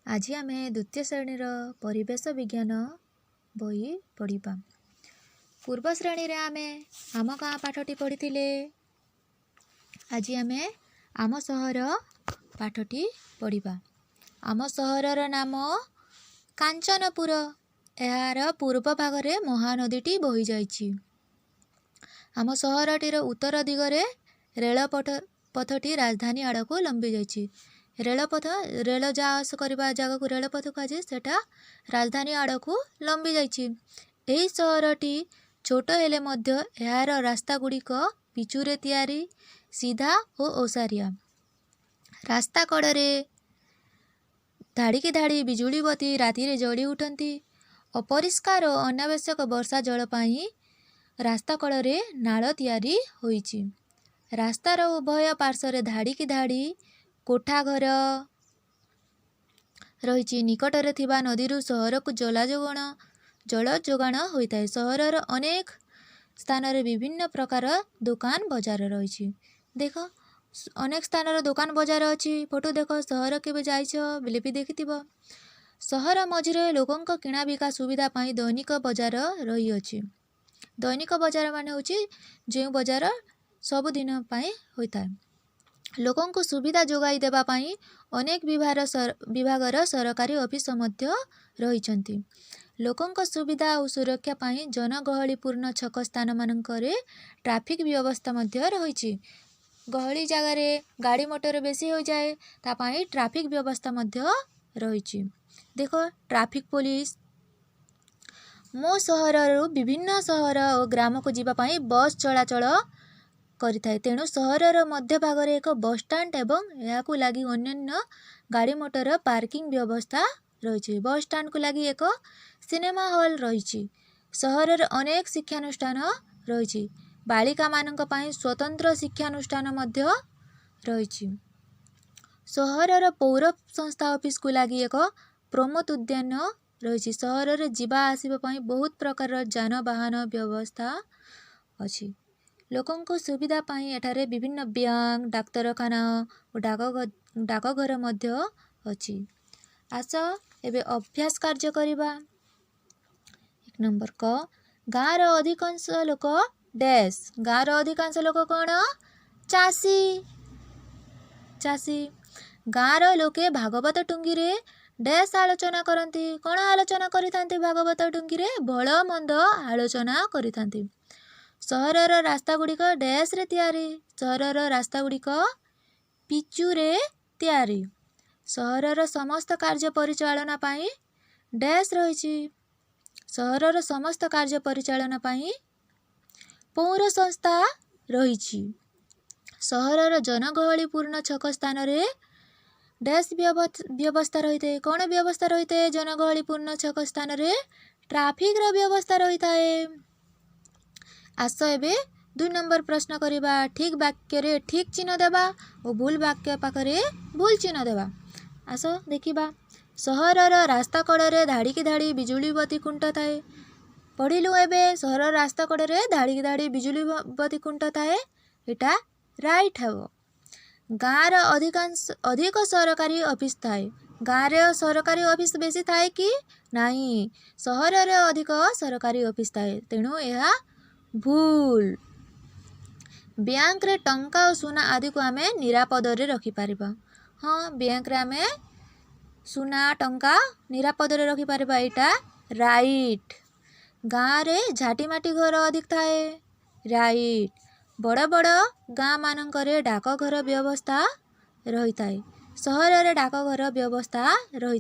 आज आम द्वितीय श्रेणी परिवेश विज्ञान बही पढ़ा। पूर्व श्रेणी रे आम गाँ पाठटी पढ़ी। आज आम सहर पाठटी पढ़ा। आम सहरर नाम कांचनपुर। यार पूर्व भागरे महानदीटी बही जाइछि। आम सहरटीर उत्तर दिगरे रेलपथटी राजधानी आड़क लंबी जाइछि। रेलपथ रेल जा आस करबा जगह को रेलपथ कहुए सेटा राजधानी आड़क लंबी जाइछि। एही सहरटी छोट हेले मध्य यार रास्ता गुड़िक पिचुरे तैयारी सीधा और ओसारिया। रास्ता कड़े धाड़ी की धाड़ी बिजुली बत्ती राति रे जड़ी उठंती। अपरिष्कार और अनावश्यक वर्षा जल पाई रास्ता कड़े नाल तैयारी होइछि। रास्तार उभय पार्श्व धाड़ी की धाड़ी कोठा घर रही। निकटरे थिबा नदीरू सहर को जल जोगाण होता है। सहरर अनेक स्थान रे विभिन्न प्रकार दुकान बजार रही। देख अनेक स्थान दुकान बजार अच्छी। फोटो देख सहर केबे जाइछ बिले भी देखिथिबो। सहर मझिरे लोकंक किणा बिका सुविधा पाई दैनिक बजार रही अछि। दैनिक बजार माने होची जे बजार सब दिन पाई होता है। लोकंक सुविधा जोगाई देबा पाई अनेक विभागर सरकारी ऑफिस मध्य रहिछंती। लोकंक सुविधा और सुरक्षा पाई जनगहलीपूर्ण छक स्थान मानकरे ट्रैफिक व्यवस्था मध्य रहिछि। गहली जगार गाड़ी मोटर बेसी हो जाए ता पाई ट्रैफिक व्यवस्था मध्य रहिछि। देखो ट्रैफिक पुलिस मो सहररू विभिन्न सहर और ग्राम को जीवा पाई बस चलाचल करिथाए। तेणु सहरर मध्य भागरे एक बस स्टैंड एवं याकू लगी अन्य गाड़ी मोटर पार्किंग व्यवस्था रही। बस स्टैंड को लगी एक सिनेमा हॉल रही। सहरर अनेक शिक्षानुष्ठान रही। बालिका मानक पाई स्वतंत्र शिक्षानुष्ठान मध्य रही। सहरर पौर संस्था ऑफिस को लगी एक प्रमोद उद्यान रही। सहरर जीवा आसिबा पाई बहुत प्रकार जानवाहन व्यवस्था अछि। लोकंक सुविधा पाई एठारे विभिन्न बैंक डाक्तरखाना और डाकघर मध्य अछि। आस एबे अभ्यास कार्य करिबा। 1 नंबर क गाँर अधिकांश लोक डैश। गाँर अधिकांश लोक कौन चाषी। गाँर लोके भागवत टुंगी रे डैश आलोचना करती। कौन आलोचना करिथांती भागवत टुंगी रे भल मंद आलोचना करिथांती। सहरर रास्ता गुड़िक डैश रे तैयारी। सहरर रास्ता गुड़िक पिचु रे तैयारी। सहरर समस्त कार्य परिचालना पाई डैश रही। सहरर समस्त कार्य परिचालना पाई पौर संस्था रही। सहरर जनगहलीपूर्ण छक स्थान रे डैश व्यवस्था रही थे। कौन व्यवस्था रही थे जनगहलीपूर्ण छक स्थान रे ट्रैफिक रा व्यवस्था रही थाए। आस एबे 2 नंबर प्रश्न करिबा। ठीक वाक्य रे ठीक चिन्ह देबा और भूल वाक्य पाखरे भूल चिन्ह देबा। आस देखिबा। सहरर रास्ता कड़े धाड़ी की धाड़ी बिजुली बत्ती खुंट थाए। पढ़िलु एबे सहरर रास्ता कड़े धाड़ी की धाड़ी बिजुली बत्ती खुंट थाए। एटा राइट हेबो। गाँर अधिक सरकारी ऑफिस थाए। गाँव रे सरकारी ऑफिस बेसी थाए कि नहीं। सहरर अधिक सरकारी ऑफिस थाए। तेणु यह भूल। बैंक रे टंका और सुना आदि को आमे निरापद रे रखी पारिबा। हाँ बैंक रे आमे सुना टंका निरापद रे रखी पारिबा। एटा राइट। गाँव रे झाटी माटी घर अधिक थाए। राइट। बड़ बड़ गाँ मानकरे डाकघर व्यवस्था रही थाए। सहर रे डाकघर व्यवस्था रही।